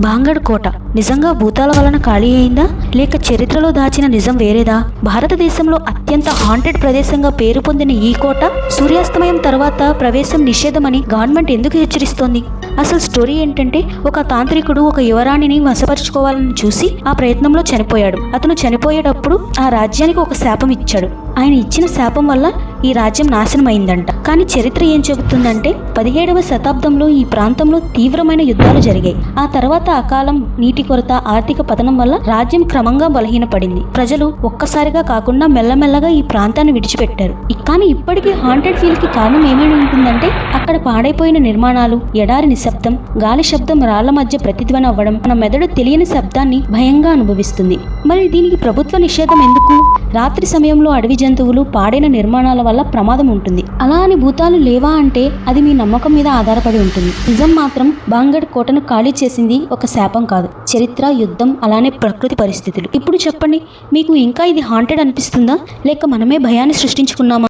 భాంగడ్ కోట నిజంగా భూతాల వలన ఖాళీ అయిందా, లేక చరిత్రలో దాచిన నిజం వేరేదా? భారతదేశంలో అత్యంత హాంటెడ్ ప్రదేశంగా పేరు పొందిన ఈ కోట సూర్యాస్తమయం తర్వాత ప్రవేశం నిషేధమని గవర్నమెంట్ ఎందుకు హెచ్చరిస్తోంది? అసలు స్టోరీ ఏంటంటే, ఒక తాంత్రికుడు ఒక యువరాణిని వశపరుచుకోవాలని చూసి ఆ ప్రయత్నంలో చనిపోయాడు. అతను చనిపోయేటప్పుడు ఆ రాజ్యానికి ఒక శాపం ఇచ్చాడు. ఆయన ఇచ్చిన శాపం వల్ల ఈ రాజ్యం నాశనం అయిందంట. కానీ చరిత్ర ఏం చెబుతుందంటే, 17వ శతాబ్దంలో ఈ ప్రాంతంలో తీవ్రమైన యుద్ధాలు జరిగాయి. ఆ తర్వాత అకాలం, నీటి కొరత, ఆర్థిక పతనం వల్ల రాజ్యం క్రమంగా బలహీనపడింది. ప్రజలు ఒక్కసారిగా కాకుండా మెల్లమెల్లగా ఈ ప్రాంతాన్ని విడిచిపెట్టారు. కానీ ఇప్పటికీ హాంటెడ్ ఫీల్ కి కారణం ఏమైనా ఉంటుందంటే, అక్కడ పాడైపోయిన నిర్మాణాలు, ఎడారి నిశ్శబ్దం, గాలి శబ్దం, రాళ్ల మధ్య ప్రతిధ్వని అవ్వడం మన మెదడు తెలియని శబ్దాన్ని భయంగా అనుభవిస్తుంది. మరి దీనికి ప్రభుత్వ నిషేధం ఎందుకు? రాత్రి సమయంలో అడవి జంతువులు, పాడైన నిర్మాణాల వల్ల ప్రమాదం ఉంటుంది. అలా అని భూతాలు లేవా అంటే అది మీ నమ్మకం మీద ఆధారపడి ఉంటుంది. నిజం మాత్రం భాంగడ్ కోటను ఖాళీ చేసింది ఒక శాపం కాదు, చరిత్ర, యుద్ధం, అలానే ప్రకృతి పరిస్థితులు. ఇప్పుడు చెప్పండి, మీకు ఇంకా ఇది హాంటెడ్ అనిపిస్తుందా, లేక మనమే భయాన్ని సృష్టించుకున్నామా?